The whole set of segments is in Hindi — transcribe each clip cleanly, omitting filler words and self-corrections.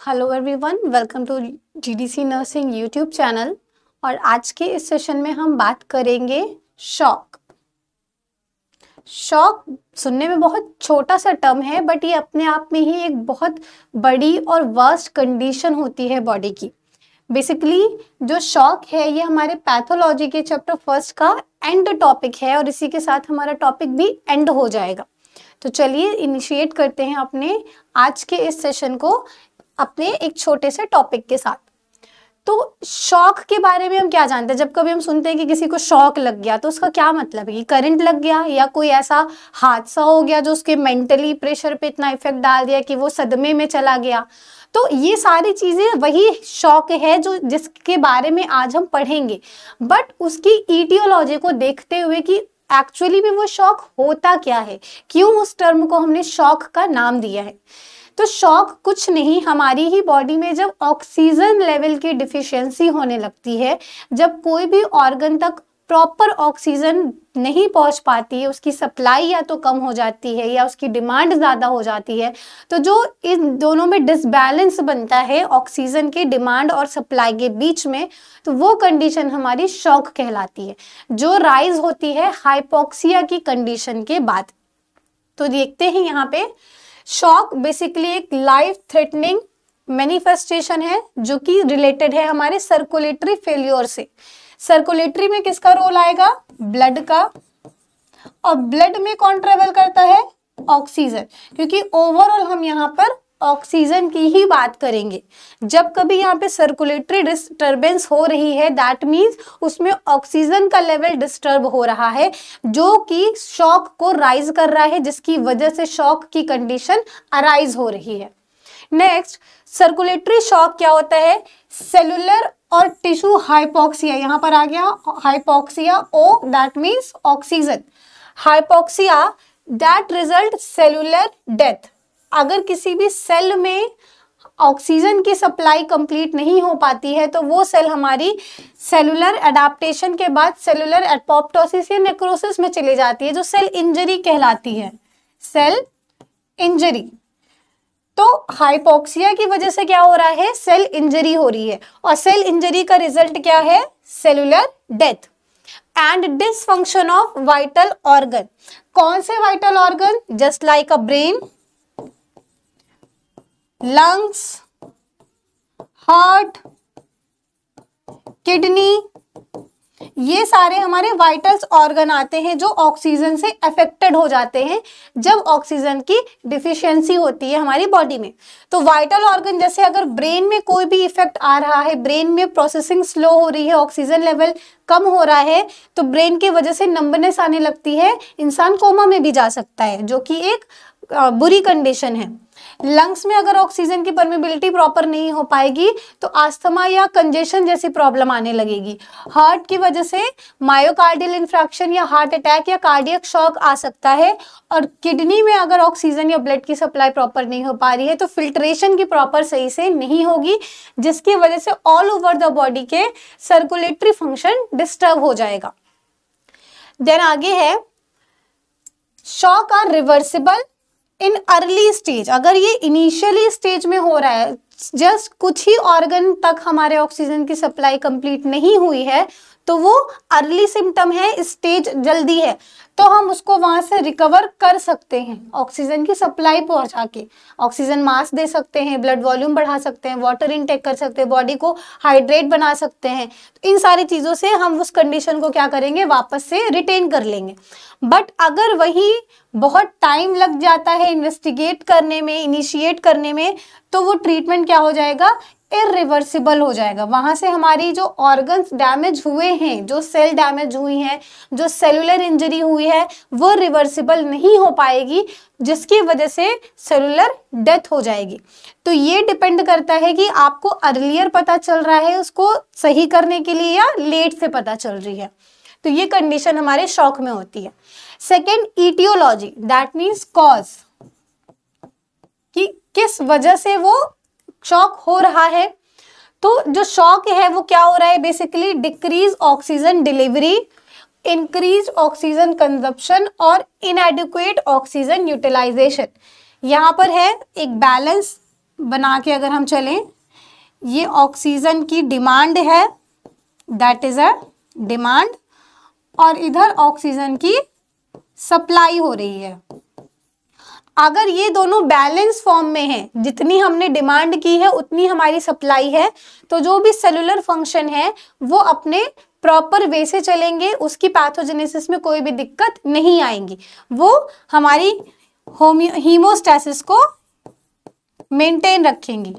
Hello everyone, welcome to GDC nursing YouTube channel. और आज के इस सेशन में हम बात करेंगे शॉक। शॉक सुनने में बहुत छोटा सा टर्म है, बट ये अपने आप में ही एक बहुत बड़ी और वर्स्ट कंडीशन होती है बॉडी की। बेसिकली जो शॉक है ये हमारे पैथोलॉजी के चैप्टर फर्स्ट का एंड टॉपिक है और इसी के साथ हमारा टॉपिक भी एंड हो जाएगा। तो चलिए इनिशिएट करते हैं अपने आज के इस सेशन को अपने एक छोटे से टॉपिक के साथ। तो शॉक के बारे में हम क्या जानते हैं? जब कभी हम सुनते हैं कि किसी को शॉक लग गया तो उसका क्या मतलब है? कि करंट लग गया या कोई ऐसा हादसा हो गया जो उसके मेंटली प्रेशर पे इतना इफेक्ट डाल दिया कि वो सदमे में चला गया। तो ये सारी चीजें वही शॉक है जो जिसके बारे में आज हम पढ़ेंगे, बट उसकी ईटियोलॉजी को देखते हुए कि एक्चुअली में वो शॉक होता क्या है, क्यों उस टर्म को हमने शॉक का नाम दिया है। तो शॉक कुछ नहीं, हमारी ही बॉडी में जब ऑक्सीजन लेवल की डिफिशियंसी होने लगती है, जब कोई भी ऑर्गन तक प्रॉपर ऑक्सीजन नहीं पहुंच पाती है, उसकी सप्लाई या तो कम हो जाती है या उसकी डिमांड ज़्यादा हो जाती है, तो जो इन दोनों में डिसबैलेंस बनता है ऑक्सीजन के डिमांड और सप्लाई के बीच में, तो वो कंडीशन हमारी शॉक कहलाती है, जो राइज होती है हाइपोक्सिया की कंडीशन के बाद। तो देखते हैं यहाँ पे, शॉक बेसिकली एक लाइफ थ्रेटनिंग मैनिफेस्टेशन है जो कि रिलेटेड है हमारे सर्कुलेटरी फेल्योर से। सर्कुलेटरी में किसका रोल आएगा? ब्लड का। और ब्लड में कौन ट्रेवल करता है? ऑक्सीजन, क्योंकि ओवरऑल हम यहाँ पर ऑक्सीजन की ही बात करेंगे। जब कभी यहाँ पे सर्कुलेटरी डिस्टरबेंस हो रही है, दैट मीन्स उसमें ऑक्सीजन का लेवल डिस्टर्ब हो रहा है, जो कि शॉक को राइज कर रहा है, जिसकी वजह से शॉक की कंडीशन अराइज हो रही है। नेक्स्ट, सर्कुलेटरी शॉक क्या होता है? सेलुलर और टिश्यू हाइपोक्सिया, यहाँ पर आ गया hypoxia, O that means oxygen. Hypoxia that result cellular death. अगर किसी भी सेल में ऑक्सीजन की सप्लाई कंप्लीट नहीं हो पाती है तो वो सेल हमारी सेलुलर एडाप्टेशन के बाद सेलुलर एपोप्टोसिस या नेक्रोसिस में चली जाती है, जो सेल इंजरी कहलाती है, सेल इंजरी। तो हाइपोक्सिया की वजह से क्या हो रहा है? सेल इंजरी हो रही है, और सेल इंजरी का रिजल्ट क्या है? Cellular death and dysfunction of vital organ. कौन से vital organ? Just like a brain, lungs, heart, kidney, ये सारे हमारे वाइटल्स ऑर्गन आते हैं जो ऑक्सीजन से अफेक्टेड हो जाते हैं जब ऑक्सीजन की डिफिशियंसी होती है हमारी बॉडी में। तो वाइटल ऑर्गन, जैसे अगर ब्रेन में कोई भी इफेक्ट आ रहा है, ब्रेन में प्रोसेसिंग स्लो हो रही है, ऑक्सीजन लेवल कम हो रहा है, तो ब्रेन की वजह से नंबनेस आने लगती है, इंसान कोमा में भी जा सकता है, जो कि एक बुरी कंडीशन है। लंग्स में अगर ऑक्सीजन की परमेबिलिटी प्रॉपर नहीं हो पाएगी तो अस्थमा या कंजेशन जैसी प्रॉब्लम आने लगेगी। हार्ट की वजह से मायोकार्डियल इंफ्रैक्शन या हार्ट अटैक या कार्डियक शॉक आ सकता है। और किडनी में अगर ऑक्सीजन या ब्लड की सप्लाई प्रॉपर नहीं हो पा रही है तो फिल्ट्रेशन की प्रॉपर सही से नहीं होगी, जिसकी वजह से ऑल ओवर द बॉडी के सर्कुलेटरी फंक्शन डिस्टर्ब हो जाएगा। देन आगे है, shock are reversible in early stage. अगर ये इनिशियली स्टेज में हो रहा है, जस्ट कुछ ही ऑर्गन तक हमारे ऑक्सीजन की सप्लाई कंप्लीट नहीं हुई है, तो वो अर्ली सिम्टम है, स्टेज जल्दी है, तो हम उसको वहां से रिकवर कर सकते हैं। ऑक्सीजन की सप्लाई पहुंचा के ऑक्सीजन मास्क दे सकते हैं, ब्लड वॉल्यूम बढ़ा सकते हैं, वाटर इनटेक कर सकते हैं, बॉडी को हाइड्रेट बना सकते हैं। तो इन सारी चीजों से हम उस कंडीशन को क्या करेंगे? वापस से रिटेन कर लेंगे। बट अगर वही बहुत टाइम लग जाता है इन्वेस्टिगेट करने में, इनिशिएट करने में, तो वो ट्रीटमेंट क्या हो जाएगा? इरिवर्सिबल हो जाएगा। वहां से हमारी जो ऑर्गन्स डैमेज हुए हैं, जो सेल डैमेज हुई हैं, जो सेलुलर इंजरी हुई है, वो रिवर्सिबल नहीं हो पाएगी, जिसकी वजह से सेलुलर डेथ हो जाएगी। तो ये डिपेंड करता है कि आपको अर्लियर पता चल रहा है उसको सही करने के लिए या लेट से पता चल रही है। तो ये कंडीशन हमारे शॉक में होती है। Second, aetiology, that means cause, कि किस वजह से वो शॉक हो रहा है। तो जो शॉक है वो क्या हो रहा है? Basically decrease oxygen delivery, increase oxygen consumption और इनएडिक्वेट ऑक्सीजन यूटिलाइजेशन। यहाँ पर है एक बैलेंस बना के अगर हम चलें, ये ऑक्सीजन की डिमांड है, दैट इज अ डिमांड, और इधर ऑक्सीजन की सप्लाई हो रही है। अगर ये दोनों बैलेंस फॉर्म में है, जितनी हमने डिमांड की है उतनी हमारी सप्लाई है, तो जो भी सेलुलर फंक्शन है वो अपने प्रॉपर वे से चलेंगे, उसकी पैथोजेनेसिस में कोई भी दिक्कत नहीं आएंगी, वो हमारी हीमोस्टैसिस को मेंटेन रखेंगी।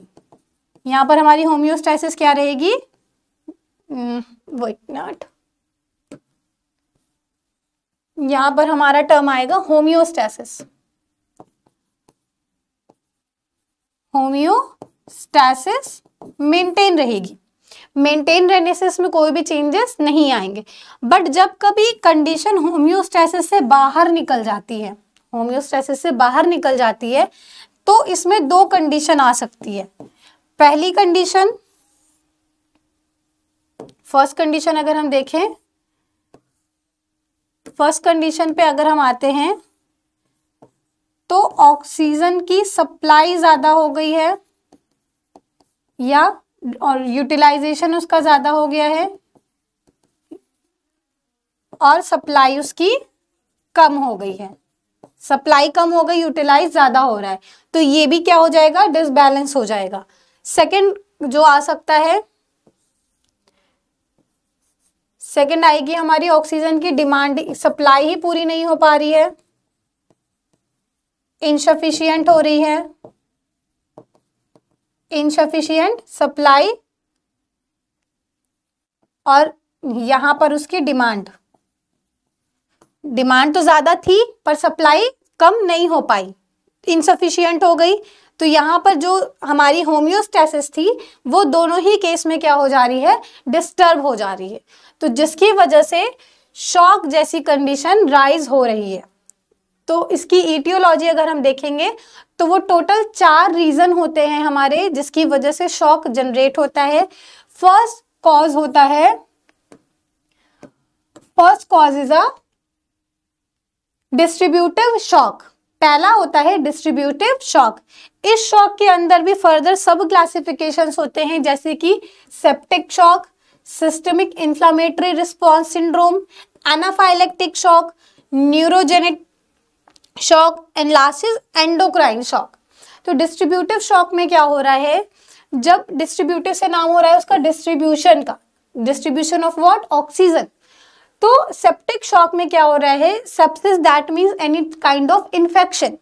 यहाँ पर हमारी होम्योस्टैसिस क्या रहेगी, वेट नॉट, यहाँ पर हमारा टर्म आएगा होम्योस्टैसिस। होम्योस्टैसिस मेंटेन रहेगी, मेंटेन रहने से इसमें कोई भी चेंजेस नहीं आएंगे। बट जब कभी कंडीशन होम्योस्टैसिस से बाहर निकल जाती है, होम्योस्टैसिस से बाहर निकल जाती है, तो इसमें दो कंडीशन आ सकती है। पहली कंडीशन, फर्स्ट कंडीशन अगर हम देखें, फर्स्ट कंडीशन पे अगर हम आते हैं तो ऑक्सीजन की सप्लाई ज्यादा हो गई है या और यूटिलाइजेशन उसका ज्यादा हो गया है और सप्लाई उसकी कम हो गई है, सप्लाई कम हो गई, यूटिलाइज ज्यादा हो रहा है, तो ये भी क्या हो जाएगा, डिसबैलेंस हो जाएगा। सेकंड जो आ सकता है, सेकंड आएगी हमारी ऑक्सीजन की डिमांड, सप्लाई ही पूरी नहीं हो पा रही है, इनसफिशिएंट हो रही है, इनसफिशिएंट सप्लाई, और यहां पर उसकी डिमांड तो ज्यादा थी पर सप्लाई कम नहीं हो पाई, इनसफिशिएंट हो गई। तो यहाँ पर जो हमारी होम्योस्टैसिस थी वो दोनों ही केस में क्या हो जा रही है, डिस्टर्ब हो जा रही है, तो जिसकी वजह से शॉक जैसी कंडीशन राइज हो रही है। तो इसकी ईटियोलॉजी अगर हम देखेंगे तो वो टोटल 4 रीजन होते हैं हमारे, जिसकी वजह से शॉक जनरेट होता है। फर्स्ट कॉज होता है, first cause is a distributive shock, पहला होता है डिस्ट्रीब्यूटिव शॉक। इस शॉक के अंदर भी फर्दर सब क्लासिफिकेशंस होते हैं, जैसे कि septic shock, systemic inflammatory response syndrome, anaphylactic shock, neurogenic shock and last is endocrine shock. तो डिस्ट्रीब्यूटिव शॉक में क्या हो रहा है, जब डिस्ट्रीब्यूटिव से नाम हो रहा है उसका डिस्ट्रीब्यूशन का, डिस्ट्रीब्यूशन ऑफ व्हाट, ऑक्सीजन। तो सेप्टिक शॉक में क्या हो रहा है, sepsis that means any kind of infection.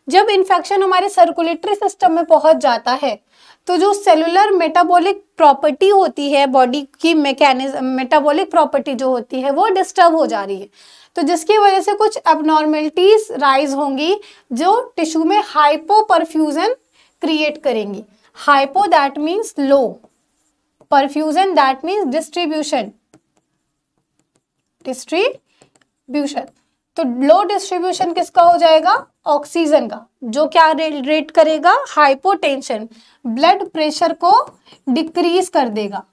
जब इन्फेक्शन हमारे सर्कुलेटरी सिस्टम में पहुंच जाता है तो जो सेलुलर मेटाबॉलिक प्रॉपर्टी होती है बॉडी की, मैकेनिज्म मेटाबॉलिक प्रॉपर्टी जो होती है वो डिस्टर्ब हो जा रही है, तो जिसकी वजह से कुछ एबनॉर्मेलिटीज राइज होंगी जो टिश्यू में हाइपोपरफ्यूजन क्रिएट करेंगी। Hypo that means low, perfusion that means distribution, distribution. तो लो डिस्ट्रीब्यूशन किसका हो जाएगा, ऑक्सीजन का, जो क्या रेट करेगा, हाइपोटेंशन, ब्लड प्रेशर को डिक्रीज कर देगा,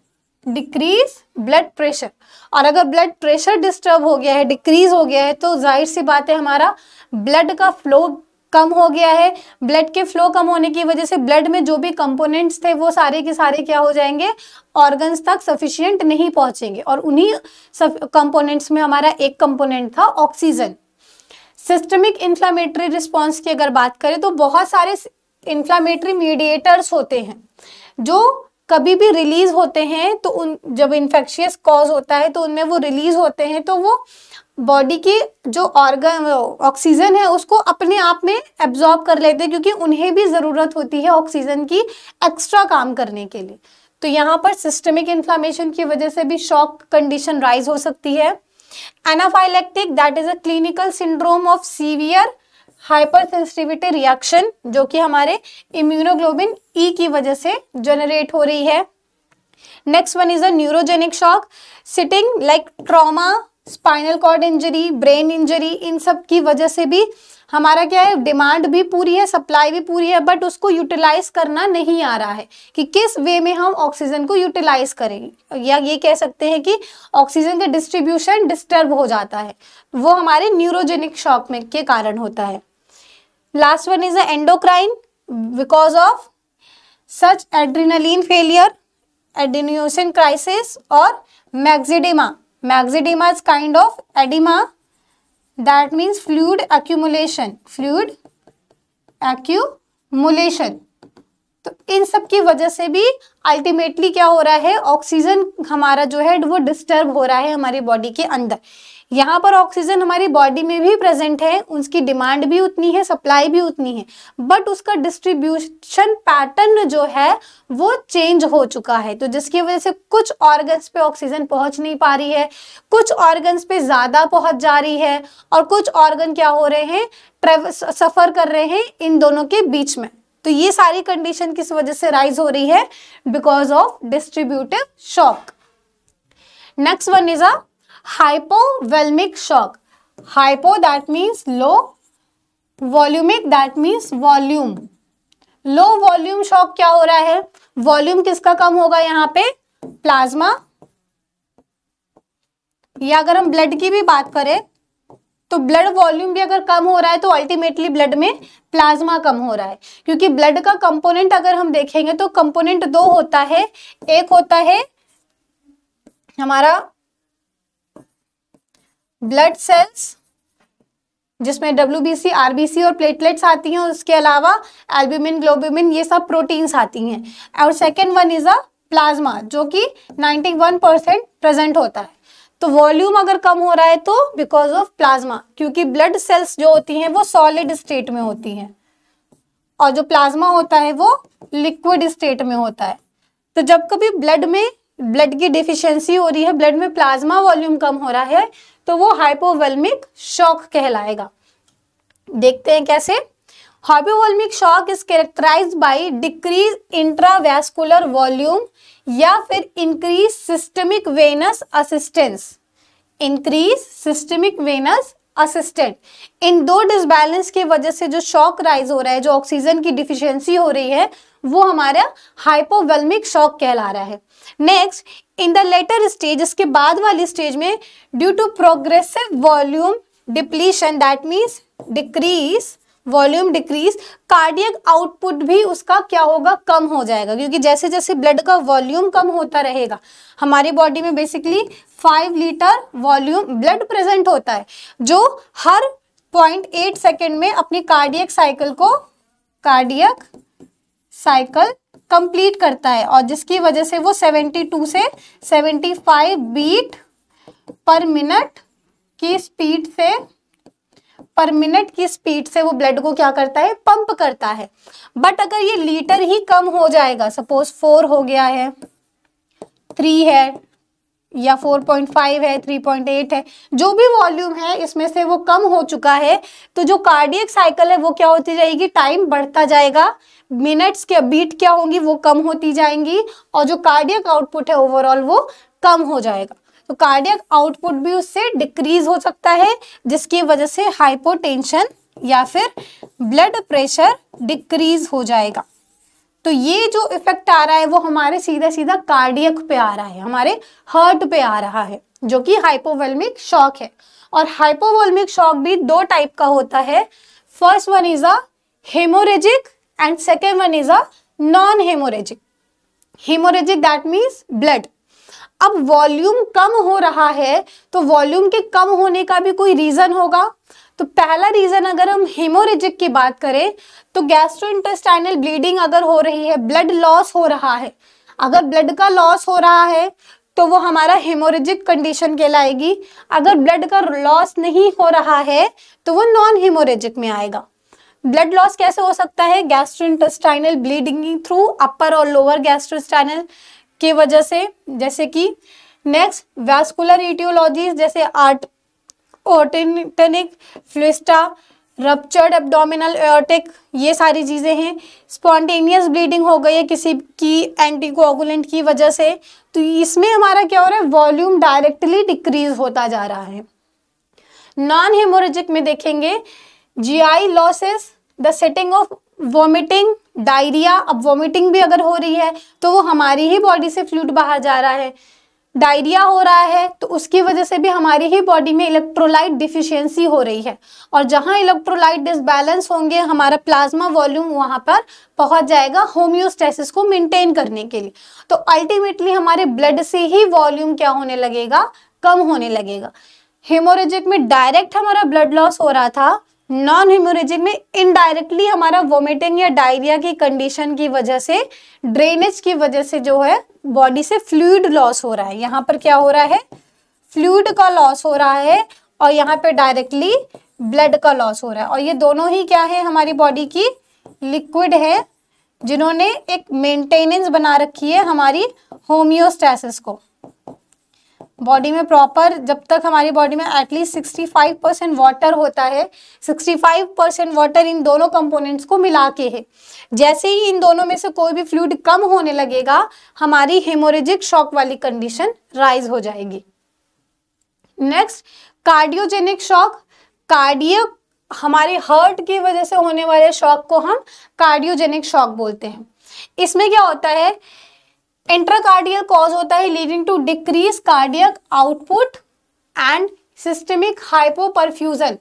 डिक्रीज ब्लड प्रेशर। और अगर ब्लड प्रेशर डिस्टर्ब हो गया है, डिक्रीज हो गया है, तो जाहिर सी बात है हमारा ब्लड का फ्लो कम हो गया है। ब्लड के फ्लो कम होने की वजह से ब्लड में जो भी कंपोनेंट्स थे वो सारे के सारे क्या हो जाएंगे, ऑर्गन्स तक सफिशिएंट नहीं पहुंचेंगे, और उन्हीं सब कंपोनेंट्स में हमारा एक कंपोनेंट था ऑक्सीजन। सिस्टमिक इन्फ्लामेटरी रिस्पॉन्स की अगर बात करें तो बहुत सारे इन्फ्लामेटरी मीडिएटर्स होते हैं जो कभी भी रिलीज होते हैं, तो उन जब इन्फेक्शियस कॉज होता है तो उनमें वो रिलीज होते हैं, तो वो बॉडी की जो ऑर्गन ऑक्सीजन है उसको अपने आप में एब्जॉर्ब कर लेते हैं, क्योंकि उन्हें भी जरूरत होती है ऑक्सीजन की एक्स्ट्रा काम करने के लिए। तो यहाँ पर सिस्टमिक इन्फ्लामेशन की वजह से भी शॉक कंडीशन राइज हो सकती है। Anaphylactic that is a clinical syndrome of severe hypersensitivity reaction, जो कि हमारे इम्यूनोग्लोबिन ई की वजह से जनरेट हो रही है। Next one is a neurogenic shock, sitting like trauma, spinal cord injury, brain injury, इन सब की वजह से भी हमारा क्या है, डिमांड भी पूरी है, सप्लाई भी पूरी है, बट उसको यूटिलाइज करना नहीं आ रहा है कि किस वे में हम ऑक्सीजन को यूटिलाइज करेंगे, या ये कह सकते हैं कि ऑक्सीजन का डिस्ट्रीब्यूशन डिस्टर्ब हो जाता है, वो हमारे न्यूरोजेनिक शॉक में के कारण होता है। Last one is endocrine, because of such adrenaline failure, adenosine crisis और myxoedema. Myxoedema is kind of oedema that means fluid accumulation, fluid accumulation. तो इन सब की वजह से भी अल्टीमेटली क्या हो रहा है, ऑक्सीजन हमारा जो है वो डिस्टर्ब हो रहा है हमारी बॉडी के अंदर. यहाँ पर ऑक्सीजन हमारी बॉडी में भी प्रेजेंट है, उसकी डिमांड भी उतनी है, सप्लाई भी उतनी है, बट उसका डिस्ट्रीब्यूशन पैटर्न जो है वो चेंज हो चुका है. तो जिसकी वजह से कुछ ऑर्गन्स पे ऑक्सीजन पहुंच नहीं पा रही है, कुछ ऑर्गन्स पे ज्यादा पहुंच जा रही है, और कुछ ऑर्गन क्या हो रहे हैं, सफर कर रहे हैं इन दोनों के बीच में. तो ये सारी कंडीशन किस वजह से राइज हो रही है, because of distributive shock. Next one is a hypovolemic shock. Hypo that means low, volumic that means volume. Low volume shock क्या हो रहा है, वॉल्यूम किसका कम होगा यहाँ पे, प्लाज्मा. या अगर हम ब्लड की भी बात करें तो ब्लड वॉल्यूम भी अगर कम हो रहा है तो अल्टीमेटली ब्लड में प्लाज्मा कम हो रहा है. क्योंकि ब्लड का कंपोनेंट अगर हम देखेंगे तो कंपोनेंट दो होता है. एक होता है हमारा ब्लड सेल्स जिसमें WBC, RBC और प्लेटलेट्स आती हैं, उसके अलावा एल्ब्यूमिन, ग्लोब्यूमिन, ये सब प्रोटीन्स आती हैं. और second one is a plasma जो कि 91% प्रेजेंट होता है. तो वॉल्यूम अगर कम हो रहा है तो बिकॉज ऑफ प्लाज्मा, क्योंकि ब्लड सेल्स जो होती हैं वो सॉलिड स्टेट में होती हैं और जो प्लाज्मा होता है वो लिक्विड स्टेट में होता है. तो जब कभी ब्लड की डिफिशियंसी हो रही है, ब्लड में प्लाज्मा वॉल्यूम कम हो रहा है, तो वो हाइपोवोलेमिक शॉक कहलाएगा. देखते हैं कैसे. Hypovolaemic shock is characterised by decrease intravascular volume या फिर increase systemic venous resistance. Increase systemic venous resistance. इन दो डिसबैलेंस की वजह से जो शॉक राइज हो रहा है, जो ऑक्सीजन की डिफिशियंसी हो रही है, वो हमारा हाइपोवोलेमिक शॉक कहला रहा है. Next, in the later stage, इसके बाद वाली स्टेज में, due to progressive volume depletion that means decrease, volume decrease, cardiac output भी उसका क्या होगा, कम हो जाएगा. क्योंकि जैसे जैसे ब्लड का वॉल्यूम कम होता रहेगा, हमारी बॉडी में basically 5 litre volume blood present होता है जो हर 0.8 सेकेंड में अपनी कार्डियक साइकिल कंप्लीट करता है, और जिसकी वजह से वो 72 से 75 बीट पर मिनट की स्पीड से वो ब्लड को क्या करता है, पंप करता है. बट अगर ये लीटर ही कम हो जाएगा, सपोज 4 हो गया है, 3 है, या 4.5 है, 3.8 है, जो भी वॉल्यूम है इसमें से वो कम हो चुका है, तो जो कार्डियक साइकिल है वो क्या होती जाएगी, टाइम बढ़ता जाएगा, मिनट्स के बीट क्या होंगी वो कम होती जाएंगी, और जो कार्डियक आउटपुट है ओवरऑल वो कम हो जाएगा. तो कार्डियक आउटपुट भी उससे डिक्रीज हो सकता है, जिसकी वजह से हाइपोटेंशन या फिर ब्लड प्रेशर डिक्रीज हो जाएगा. तो ये जो इफेक्ट आ रहा है वो हमारे सीधा सीधा कार्डियक पे आ रहा है, हमारे हार्ट पे आ रहा है, जो कि हाइपोवोलेमिक शॉक है. और हाइपोवोलेमिक शॉक भी 2 टाइप का होता है. First one is a haemorrhagic and second one is a non haemorrhagic. Haemorrhagic that means blood. अब वॉल्यूम कम हो रहा है तो वॉल्यूम के कम होने का भी कोई रीजन होगा. तो पहला रीजन, अगर हम हेमोरेजिक की बात करें तो गैस्ट्रोइंटेस्टाइनल ब्लीडिंग अगर हो रही है, ब्लड लॉस हो रहा है, अगर ब्लड का लॉस हो रहा है तो वो हमारा हेमोरेजिक कंडीशन कहलाएगी. अगर ब्लड का लॉस नहीं हो रहा है तो वो नॉन हेमोरेजिक में आएगा. ब्लड लॉस कैसे हो सकता है, गैस्ट्रोइंटेस्टाइनल ब्लीडिंग थ्रू अपर और लोअर गैस्ट्रोइंटेस्टाइनल की वजह से, जैसे कि नेक्स्ट वैस्कुलर इटियोलॉजीज जैसे ऑर्टेनिक फ्लिस्टा, रप्चर्ड एब्डोमिनल एओर्टिक, ये सारी चीज़ें हैं. स्पॉन्टेनियस ब्लीडिंग हो गई है किसी की एंटीकोगुलेंट की वजह से, तो इसमें हमारा क्या हो रहा है, वॉल्यूम डायरेक्टली डिक्रीज होता जा रहा है. नॉन हेमोरेजिक में देखेंगे GI losses, the setting of vomiting, diarrhoea. अब वॉमिटिंग भी अगर हो रही है तो वो हमारी ही बॉडी से फ्लूइड बाहर जा रहा है. डायरिया हो रहा है तो उसकी वजह से भी हमारी ही बॉडी में इलेक्ट्रोलाइट डिफिशियंसी हो रही है, और जहां इलेक्ट्रोलाइट डिसबैलेंस होंगे हमारा प्लाज्मा वॉल्यूम वहां पर पहुंच जाएगा होम्योस्टेसिस को मेंटेन करने के लिए। तो अल्टीमेटली हमारे ब्लड से ही वॉल्यूम क्या होने लगेगा, कम होने लगेगा। हेमोरेजिक में डायरेक्ट हमारा ब्लड लॉस हो रहा था, नॉन हेमोरेजिक में इनडायरेक्टली हमारा वोमिटिंग या डायरिया की कंडीशन की वजह से, ड्रेनेज की वजह से जो है बॉडी से फ्लूइड लॉस हो रहा है। यहाँ पर क्या हो रहा है, फ्लूइड का लॉस हो रहा है, और यहाँ पे डायरेक्टली ब्लड का लॉस हो रहा है। और ये दोनों ही क्या है, हमारी बॉडी की लिक्विड है जिन्होंने एक मेंटेनेंस बना रखी है हमारी होम्योस्टेसिस को। बॉडी में प्रॉपर जब तक हमारी बॉडी में एटलीस्ट 65% वाटर होता है, 65% वाटर इन दोनों कंपोनेंट्स को मिला के है। जैसे ही इन दोनों में से कोई भी फ्लूइड कम होने लगेगा, हमारी हेमोरेजिक शॉक वाली कंडीशन राइज हो जाएगी। Next, cardiogenic shock. कार्डियक हमारे हार्ट की वजह से होने वाले शॉक को हम कार्डियोजेनिक शॉक बोलते हैं। इसमें क्या होता है, इंट्राकार्डियल कॉज होता है leading to decrease cardiac output and systemic hypoperfusion.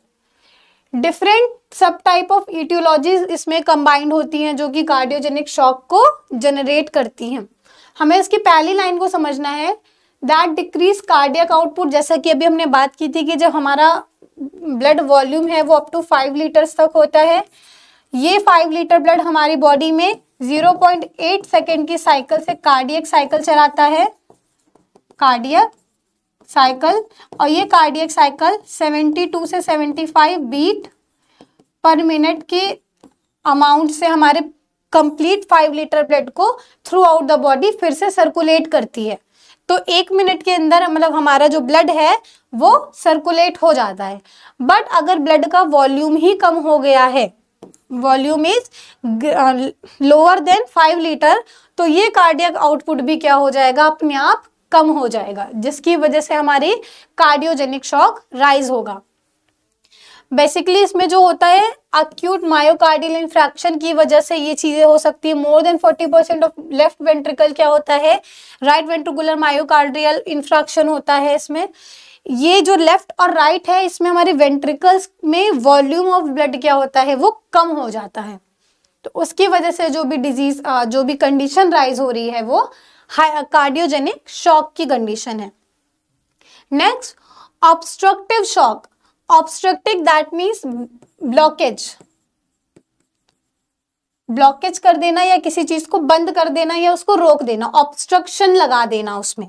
Different सब टाइप ऑफ इटियोलॉजीज इसमें कंबाइंड होती हैं जो कि कार्डियोजेनिक शॉक को जनरेट करती हैं। हमें इसकी पहली लाइन को समझना है, दैट डिक्रीज कार्डियक आउटपुट। जैसा कि अभी हमने बात की थी कि जब हमारा ब्लड वॉल्यूम है वो अप टू 5 लीटर्स तक होता है, ये 5 लीटर ब्लड हमारी बॉडी में 0.8 सेकेंड की साइकिल से कार्डियक साइकिल चलाता है, कार्डियक साइकिल। और ये कार्डियक साइकिल 72 से 75 बीट पर मिनट के अमाउंट से हमारे कंप्लीट 5 लीटर ब्लड को थ्रू आउट द बॉडी फिर से सर्कुलेट करती है। तो 1 मिनट के अंदर मतलब हमारा जो ब्लड है वो सर्कुलेट हो जाता है। बट अगर ब्लड का वॉल्यूम ही कम हो गया है, volume is lower than 5 litre, तो ये कार्डियक आउटपुट भी क्या हो जाएगा, अपने आप कम हो जाएगा, जिसकी वजह से हमारी कार्डियोजेनिक शॉक राइज होगा। बेसिकली इसमें जो होता है अक्यूट मायोकार्डियल इंफ्रैक्शन की वजह से ये चीजें हो सकती है। More than 40% of left ventricle क्या होता है, राइट वेंट्रिकुलर मायोकार्डियल इंफ्रैक्शन होता है। इसमें ये जो लेफ्ट और राइट है, इसमें हमारे वेंट्रिकल्स में वॉल्यूम ऑफ ब्लड क्या होता है वो कम हो जाता है। तो उसकी वजह से जो भी डिजीज, जो भी कंडीशन राइज हो रही है वो कार्डियोजेनिक शॉक की कंडीशन है। Next, obstructive shock. Obstructive that means blockage, blockage कर देना या किसी चीज को बंद कर देना या उसको रोक देना, ऑब्स्ट्रक्शन लगा देना उसमें।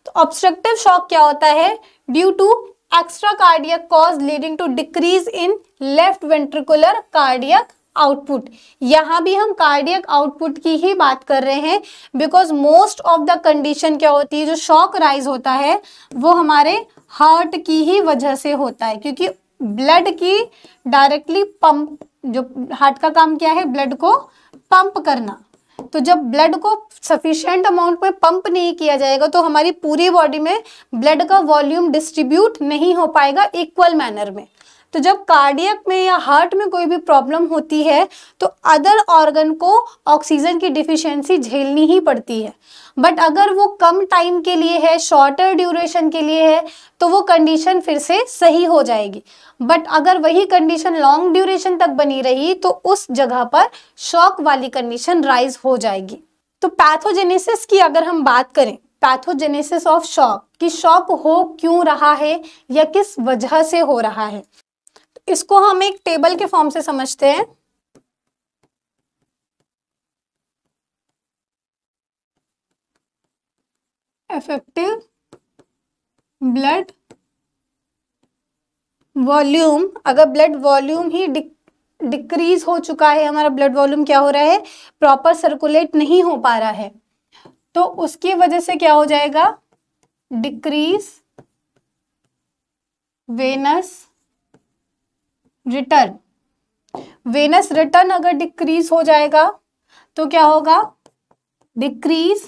तो ऑब्स्ट्रक्टिव शॉक क्या होता है, due to extra cardiac cause leading to decrease in left ventricular cardiac output. यहां भी हम कार्डियक आउटपुट की ही बात कर रहे हैं, because most of the condition क्या होती है, जो शॉक राइज होता है वो हमारे हार्ट की ही वजह से होता है, क्योंकि ब्लड की डायरेक्टली पंप, जो हार्ट का काम क्या है, ब्लड को पंप करना। तो जब ब्लड को सफिशिएंट अमाउंट में पंप नहीं किया जाएगा तो हमारी पूरी बॉडी में ब्लड का वॉल्यूम डिस्ट्रीब्यूट नहीं हो पाएगा इक्वल मैनर में। तो जब कार्डियक में या हार्ट में कोई भी प्रॉब्लम होती है तो अदर ऑर्गन को ऑक्सीजन की डिफिशियंसी झेलनी ही पड़ती है। बट अगर वो कम टाइम के लिए है, शॉर्टर ड्यूरेशन के लिए है, तो वो कंडीशन फिर से सही हो जाएगी। बट अगर वही कंडीशन लॉन्ग ड्यूरेशन तक बनी रही तो उस जगह पर शॉक वाली कंडीशन राइज हो जाएगी। तो पैथोजेनेसिस की अगर हम बात करें, पैथोजेनेसिस ऑफ शॉक, कि शॉक हो क्यों रहा है या किस वजह से हो रहा है, इसको हम एक टेबल के फॉर्म से समझते हैं। इफेक्टिव ब्लड वॉल्यूम, अगर ब्लड वॉल्यूम ही डिक्रीज हो चुका है, हमारा ब्लड वॉल्यूम क्या हो रहा है, प्रॉपर सर्कुलेट नहीं हो पा रहा है, तो उसकी वजह से क्या हो जाएगा, decrease Venus return. Venus return अगर डिक्रीज हो जाएगा तो क्या होगा, decrease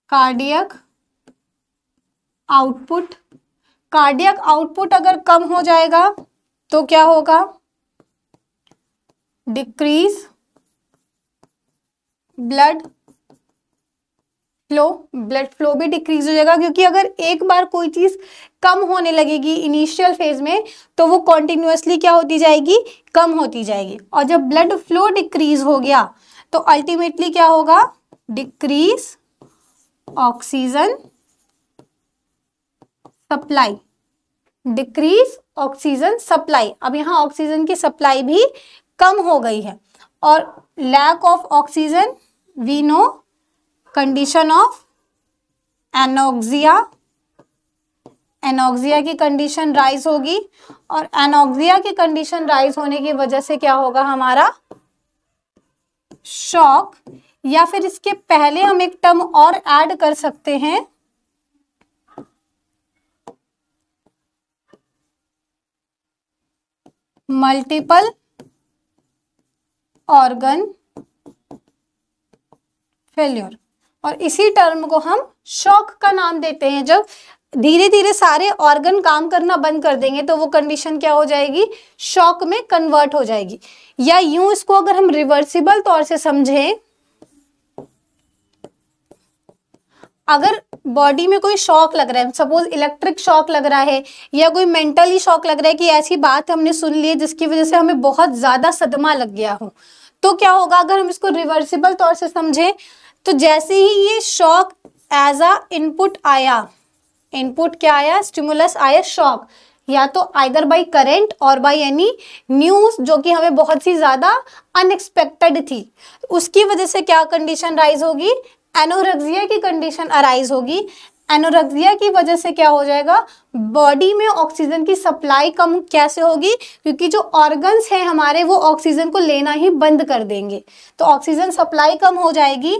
cardiac output. Cardiac output अगर कम हो जाएगा तो क्या होगा, decrease blood flow, blood flow भी डिक्रीज हो जाएगा, क्योंकि अगर एक बार कोई चीज कम होने लगेगी इनिशियल फेज में तो वो कॉन्टिन्यूअसली क्या होती जाएगी, कम होती जाएगी। और जब ब्लड फ्लो डिक्रीज हो गया तो अल्टीमेटली क्या होगा, decrease oxygen supply, decrease oxygen supply. अब यहाँ ऑक्सीजन की सप्लाई भी कम हो गई है। और lack of oxygen we know condition of anoxia, anoxia की कंडीशन राइज होगी। और एनोक्सिया की कंडीशन राइज होने की वजह से क्या होगा, हमारा शॉक, या फिर इसके पहले हम एक टर्म और ऐड कर सकते हैं, मल्टीपल ऑर्गन फेल्योर। और इसी टर्म को हम शॉक का नाम देते हैं। जब धीरे धीरे सारे ऑर्गन काम करना बंद कर देंगे तो वो कंडीशन क्या हो जाएगी, शॉक में कन्वर्ट हो जाएगी। या यूं इसको अगर हम रिवर्सिबल तौर से समझें, अगर बॉडी में कोई शॉक लग रहा है, सपोज इलेक्ट्रिक शॉक लग रहा है या कोई मेंटली शॉक लग रहा है कि ऐसी बात हमने सुन ली है जिसकी वजह से हमें बहुत ज्यादा सदमा लग गया हो, तो क्या होगा, अगर हम इसको रिवर्सिबल तौर से समझें तो जैसे ही ये शॉक एज अ इनपुट आया, इनपुट क्या आया, स्टिमुलस आया शॉक, या तो आइदर बाय करंट और बाय एनी न्यूज जो कि हमें बहुत सी ज्यादा अनएक्सपेक्टेड थी, उसकी वजह से क्या कंडीशन राइज होगी, एनोरेक्सिया की कंडीशन अराइज होगी। एनोरेक्सिया की वजह से क्या हो जाएगा, बॉडी में ऑक्सीजन की सप्लाई कम कैसे होगी, क्योंकि जो ऑर्गन्स हैं हमारे वो ऑक्सीजन को लेना ही बंद कर देंगे, तो ऑक्सीजन सप्लाई कम हो जाएगी।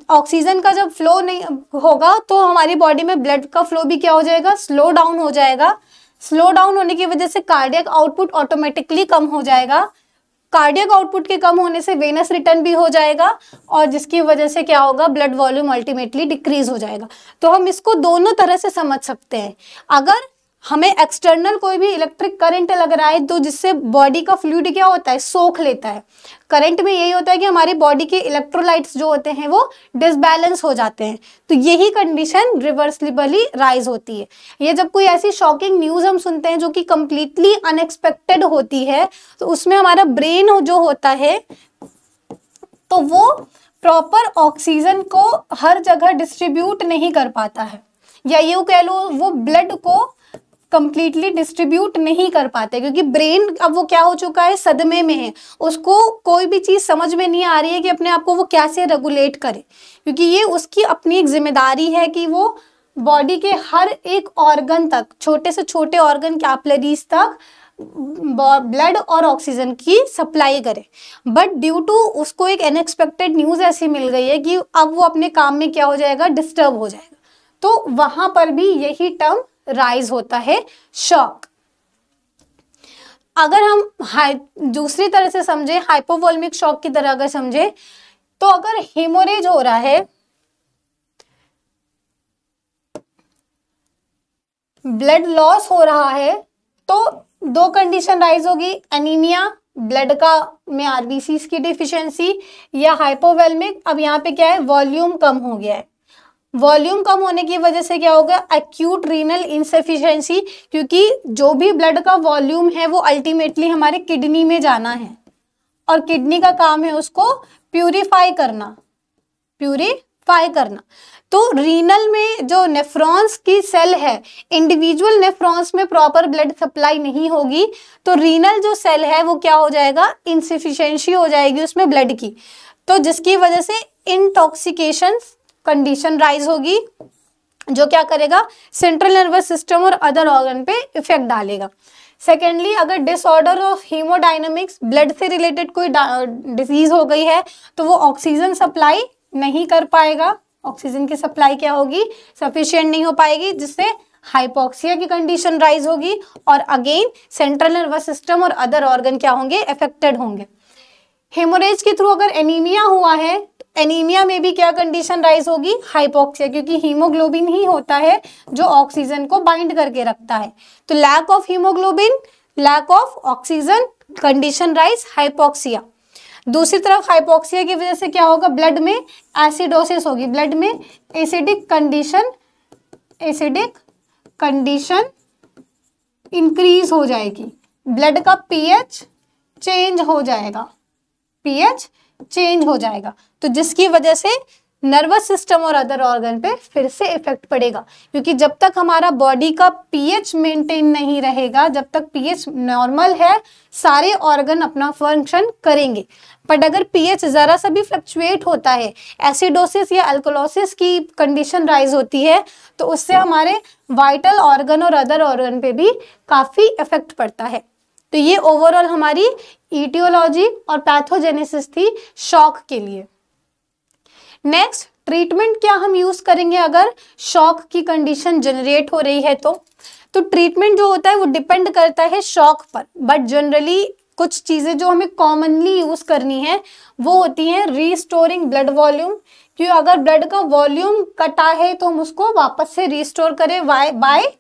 ऑक्सीजन का जब फ्लो नहीं होगा तो हमारी बॉडी में ब्लड का फ्लो भी क्या हो जाएगा, स्लो डाउन हो जाएगा। स्लो डाउन होने की वजह से कार्डियक आउटपुट ऑटोमेटिकली कम हो जाएगा। कार्डियक आउटपुट के कम होने से वेनस रिटर्न भी हो जाएगा और जिसकी वजह से क्या होगा, ब्लड वॉल्यूम अल्टीमेटली डिक्रीज हो जाएगा। तो हम इसको दोनों तरह से समझ सकते हैं। अगर हमें एक्सटर्नल कोई भी इलेक्ट्रिक करंट लग रहा है तो जिससे बॉडी का फ्लूइड क्या होता है, सोख लेता है। करंट में यही होता है कि हमारी बॉडी के इलेक्ट्रोलाइट्स जो होते हैं वो डिसबैलेंस हो जाते हैं, तो यही कंडीशन रिवर्सिबली राइज होती है। ये जब कोई ऐसी शॉकिंग न्यूज हम सुनते हैं जो कि कंप्लीटली अनएक्सपेक्टेड होती है तो उसमें हमारा ब्रेन जो होता है तो वो प्रॉपर ऑक्सीजन को हर जगह डिस्ट्रीब्यूट नहीं कर पाता है, या ये कह लो वो ब्लड को कंप्लीटली डिस्ट्रीब्यूट नहीं कर पाते, क्योंकि ब्रेन अब वो क्या हो चुका है, सदमे में है। उसको कोई भी चीज समझ में नहीं आ रही है कि अपने आप को वो कैसे रेगुलेट करे, क्योंकि ये उसकी अपनी एक जिम्मेदारी है कि वो बॉडी के हर एक ऑर्गन तक, छोटे से छोटे ऑर्गन कैपिलरीज तक ब्लड और ऑक्सीजन की सप्लाई करे। बट ड्यू टू उसको एक अनएक्सपेक्टेड न्यूज ऐसी मिल गई है कि अब वो अपने काम में क्या हो जाएगा, डिस्टर्ब हो जाएगा, तो वहां पर भी यही टर्म राइज होता है, शॉक। अगर हम दूसरी तरह से समझे, हाइपोवोल्मिक शॉक की तरह अगर समझे, तो अगर हेमोरेज हो रहा है, ब्लड लॉस हो रहा है, तो दो कंडीशन राइज होगी, एनीमिया, ब्लड का में आरबीसीज की डिफिशियंसी, या हाइपोवोल्मिक, अब यहाँ पे क्या है, वॉल्यूम कम हो गया है। वॉल्यूम कम होने की वजह से क्या होगा, एक्यूट रीनल इनसफिशिएंसी, क्योंकि जो भी ब्लड का वॉल्यूम है वो अल्टीमेटली हमारे किडनी में जाना है और किडनी का काम है उसको प्यूरिफाई करना, तो रीनल में जो नेफ्रॉन्स की सेल है, इंडिविजुअल नेफ्रॉन्स में प्रॉपर ब्लड सप्लाई नहीं होगी तो रीनल जो सेल है वो क्या हो जाएगा, इनसफिशिएंसी हो जाएगी उसमें ब्लड की, तो जिसकी वजह से इंटॉक्सिकेशन कंडीशन राइज होगी, जो क्या करेगा, सेंट्रल नर्वस सिस्टम और अदर ऑर्गन पे इफेक्ट डालेगा। सेकेंडली, अगर डिसऑर्डर ऑफ हीमोडायनामिक्स, ब्लड से रिलेटेड कोई डिजीज हो गई है तो वो ऑक्सीजन सप्लाई नहीं कर पाएगा, ऑक्सीजन की सप्लाई क्या होगी, सफिशिएंट नहीं हो पाएगी, जिससे हाइपोक्सिया की कंडीशन राइज होगी और अगेन सेंट्रल नर्वस सिस्टम और अदर ऑर्गन क्या होंगे, अफेक्टेड होंगे। हेमोरेज के थ्रू अगर एनीमिया हुआ है, एनीमिया में भी क्या कंडीशन राइज होगी, हाइपोक्सिया, क्योंकि हीमोग्लोबिन ही होता है जो ऑक्सीजन को बाइंड करके रखता है, तो lack of haemoglobin, lack of oxygen, condition rise hypoxia. दूसरी तरफ हाइपोक्सिया की वजह से क्या होगा, ब्लड में एसिडोसिस होगी, ब्लड में एसिडिक कंडीशन इंक्रीज हो जाएगी, ब्लड का पीएच चेंज हो जाएगा, तो जिसकी वजह से नर्वस सिस्टम और अदर ऑर्गन पे फिर से इफेक्ट पड़ेगा, क्योंकि जब तक हमारा बॉडी का पीएच मेंटेन नहीं रहेगा, जब तक पीएच नॉर्मल है, सारे ऑर्गन अपना फंक्शन करेंगे। बट अगर पीएच जरा सा भी फ्लक्चुएट होता है, एसिडोसिस या अल्कोलोसिस की कंडीशन राइज होती है, तो उससे हमारे वाइटल ऑर्गन और अदर ऑर्गन पे भी काफी इफेक्ट पड़ता है। तो ये ओवरऑल हमारी ईटियोलॉजी और पैथोजेनेसिस थी शॉक के लिए। नेक्स्ट, ट्रीटमेंट क्या हम यूज करेंगे अगर शॉक की कंडीशन जनरेट हो रही है तो ट्रीटमेंट जो होता है वो डिपेंड करता है शॉक पर, बट जनरली कुछ चीजें जो हमें कॉमनली यूज करनी है वो होती हैं रिस्टोरिंग ब्लड वॉल्यूम, क्योंकि अगर ब्लड का वॉल्यूम कटा है तो हम उसको वापस से रिस्टोर करें बाय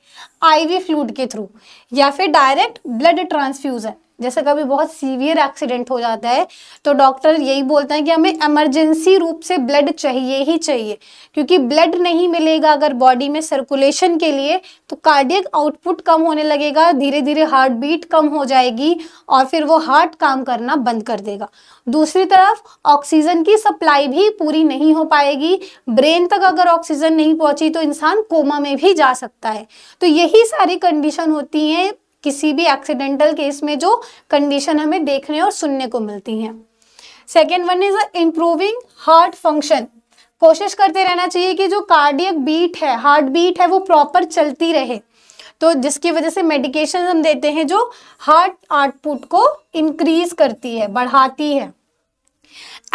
आईवी फ्लूइड के थ्रू, या फिर डायरेक्ट ब्लड ट्रांसफ्यूजन। जैसे कभी बहुत सीवियर एक्सीडेंट हो जाता है तो डॉक्टर यही बोलते हैं कि हमें इमरजेंसी रूप से ब्लड चाहिए ही चाहिए, क्योंकि ब्लड नहीं मिलेगा अगर बॉडी में सर्कुलेशन के लिए तो कार्डियक आउटपुट कम होने लगेगा, धीरे धीरे हार्ट बीट कम हो जाएगी और फिर वो हार्ट काम करना बंद कर देगा। दूसरी तरफ ऑक्सीजन की सप्लाई भी पूरी नहीं हो पाएगी, ब्रेन तक अगर ऑक्सीजन नहीं पहुंची तो इंसान कोमा में भी जा सकता है। तो यही सारी कंडीशन होती हैं किसी भी एक्सीडेंटल केस में जो कंडीशन हमें देखने और सुनने को मिलती हैं। Second one is improving heart function. कोशिश करते रहना चाहिए कि जो कार्डियक बीट है, हार्ट बीट है, वो प्रॉपर चलती रहे, तो जिसकी वजह से मेडिकेशन हम देते हैं जो हार्ट आउटपुट को इंक्रीज करती है, बढ़ाती है।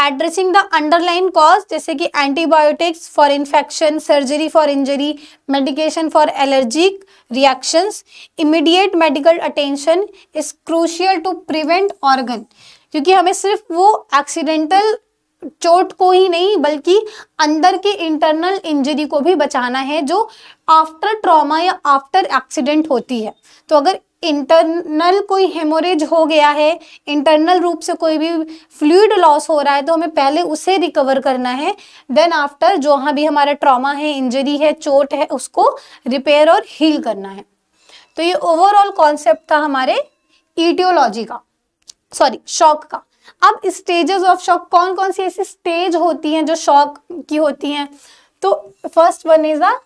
एड्रेसिंग द अंडरलाइन कॉज, जैसे कि antibiotics for infection, surgery for injury, medication for allergic reactions, immediate medical attention is crucial to prevent organ, क्योंकि हमें सिर्फ वो एक्सीडेंटल चोट को ही नहीं बल्कि अंदर के इंटरनल इंजरी को भी बचाना है जो आफ्टर ट्रॉमा या आफ्टर एक्सीडेंट होती है। तो अगर इंटरनल कोई हेमोरेज हो गया है, इंटरनल रूप से कोई भी फ्लूइड लॉस हो रहा है, तो हमें पहले उसे रिकवर करना है, देन आफ्टर जहाँ भी हमारा ट्रॉमा है, इंजरी है, चोट है, उसको रिपेयर और हील करना है। तो ये ओवरऑल कॉन्सेप्ट था हमारे ईटियोलॉजी का, शॉक का। अब स्टेजेस ऑफ शॉक, कौन कौन सी ऐसी स्टेज होती हैं जो शॉक की होती हैं? तो first one is the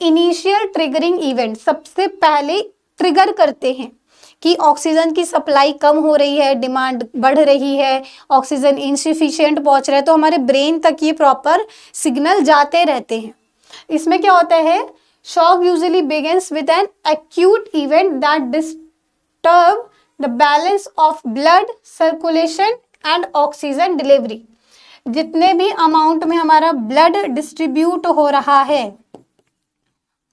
initial triggering event. सबसे पहले ट्रिगर करते हैं कि ऑक्सीजन की सप्लाई कम हो रही है, डिमांड बढ़ रही है, ऑक्सीजन इनसफिशिएंट पहुंच रहा है, तो हमारे ब्रेन तक ये प्रॉपर सिग्नल जाते रहते हैं। इसमें क्या होता है, shock usually begins with an acute event that disturb the balance of blood circulation and oxygen delivery. जितने भी अमाउंट में हमारा ब्लड डिस्ट्रीब्यूट हो रहा है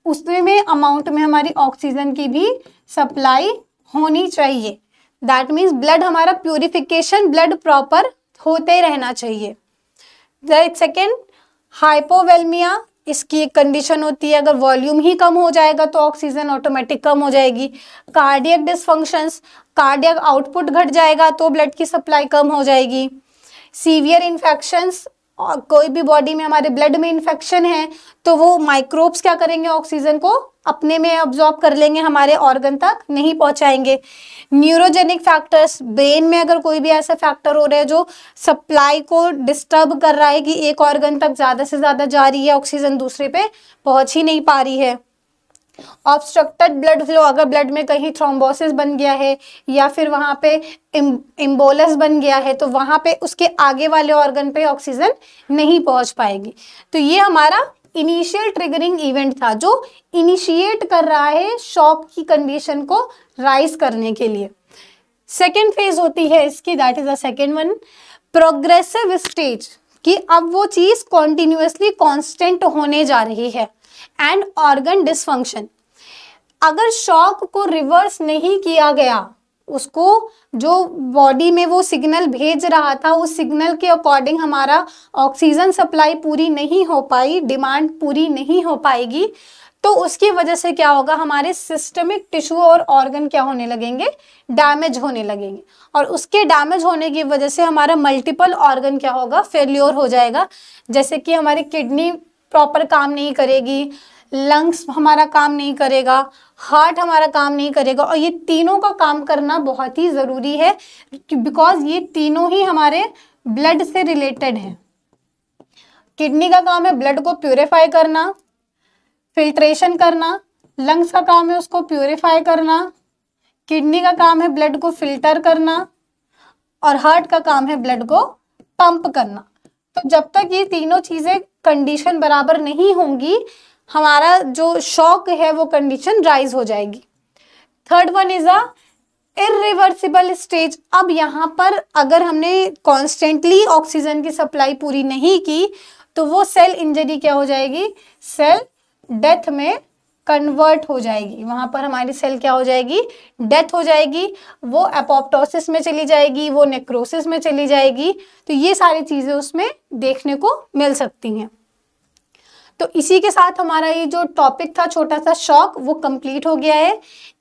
उसमें अमाउंट में हमारी ऑक्सीजन की भी सप्लाई होनी चाहिए। दैट मीन्स ब्लड हमारा प्यूरिफिकेशन, ब्लड प्रॉपर होते रहना चाहिए। सेकेंड, हाइपोवेलमिया, इसकी एक कंडीशन होती है, अगर वॉल्यूम ही कम हो जाएगा तो ऑक्सीजन ऑटोमेटिक कम हो जाएगी। कार्डियक डिसफंक्शंस, कार्डियक आउटपुट घट जाएगा तो ब्लड की सप्लाई कम हो जाएगी। सीवियर इन्फेक्शंस, और कोई भी बॉडी में हमारे ब्लड में इन्फेक्शन है तो वो माइक्रोब्स क्या करेंगे, ऑक्सीजन को अपने में अब्जॉर्ब कर लेंगे, हमारे ऑर्गन तक नहीं पहुंचाएंगे। न्यूरोजेनिक फैक्टर्स, ब्रेन में अगर कोई भी ऐसा फैक्टर हो रहा है जो सप्लाई को डिस्टर्ब कर रहा है कि एक ऑर्गन तक ज़्यादा से ज़्यादा जा रही है ऑक्सीजन, दूसरे पे पहुंच ही नहीं पा रही है। ऑब्स्ट्रक्टेड ब्लड फ्लो, अगर ब्लड में कहीं थ्रोम्बोसिस बन गया है या फिर वहाँ पे इम्बोलस बन गया है तो वहाँ पे उसके आगे वाले ऑर्गन पे ऑक्सीजन नहीं पहुँच पाएगी। तो ये हमारा इनिशियल ट्रिगरिंग इवेंट था जो इनिशिएट कर रहा है शॉक की कंडीशन को राइज करने के लिए। सेकेंड फेज होती है इसकी, that is the second one, progressive stage, कि अब वो चीज कॉन्टिन्यूसली कांस्टेंट होने जा रही है। एंड ऑर्गन डिसफंक्शन, अगर शॉक को रिवर्स नहीं किया गया, उसको जो बॉडी में वो सिग्नल भेज रहा था उस सिग्नल के अकॉर्डिंग हमारा ऑक्सीजन सप्लाई पूरी नहीं हो पाई, डिमांड पूरी नहीं हो पाएगी, तो उसकी वजह से क्या होगा, हमारे सिस्टमिक टिश्यू और ऑर्गन क्या होने लगेंगे, डैमेज होने लगेंगे। और उसके डैमेज होने की वजह से हमारा मल्टीपल ऑर्गन क्या होगा, फेल्योर हो जाएगा। जैसे कि हमारी किडनी प्रॉपर काम नहीं करेगी, लंग्स हमारा काम नहीं करेगा, हार्ट हमारा काम नहीं करेगा। और ये तीनों का काम करना बहुत ही ज़रूरी है, बिकॉज ये तीनों ही हमारे ब्लड से रिलेटेड हैं। किडनी का काम है ब्लड को प्यूरिफाई करना, फिल्ट्रेशन करना। लंग्स का काम है उसको प्यूरिफाई करना। किडनी का काम है ब्लड को फिल्टर करना। और हार्ट का काम है ब्लड को पंप करना। तो जब तक ये तीनों चीज़ें कंडीशन बराबर नहीं होंगी, हमारा जो शॉक है वो कंडीशन राइज हो जाएगी। Third one is a irreversible stage. अब यहाँ पर अगर हमने कॉन्स्टेंटली ऑक्सीजन की सप्लाई पूरी नहीं की तो वो सेल इंजरी क्या हो जाएगी, सेल डेथ में कन्वर्ट हो जाएगी। वहां पर हमारी सेल क्या हो जाएगी, डेथ हो जाएगी। वो एपोप्टोसिस में चली जाएगी, वो नेक्रोसिस में चली जाएगी। तो ये सारी चीजें उसमें देखने को मिल सकती हैं। तो इसी के साथ हमारा ये जो टॉपिक था छोटा सा शॉक, वो कंप्लीट हो गया है।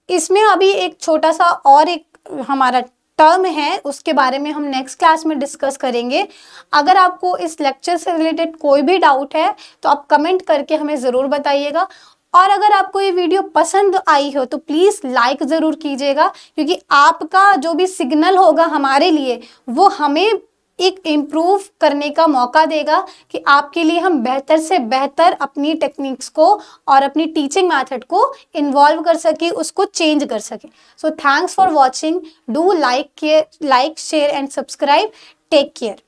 इसमें अभी एक छोटा सा और एक हमारा टर्म है, उसके बारे में हम नेक्स्ट क्लास में डिस्कस करेंगे। अगर आपको इस लेक्चर से रिलेटेड कोई भी डाउट है तो आप कमेंट करके हमें ज़रूर बताइएगा। और अगर आपको ये वीडियो पसंद आई हो तो प्लीज़ लाइक ज़रूर कीजिएगा, क्योंकि आपका जो भी सिग्नल होगा हमारे लिए वो हमें एक इम्प्रूव करने का मौका देगा कि आपके लिए हम बेहतर से बेहतर अपनी टेक्निक्स को और अपनी टीचिंग मेथड को इन्वॉल्व कर सके, उसको चेंज कर सके। So thanks for watching. Do like share and subscribe. Take care.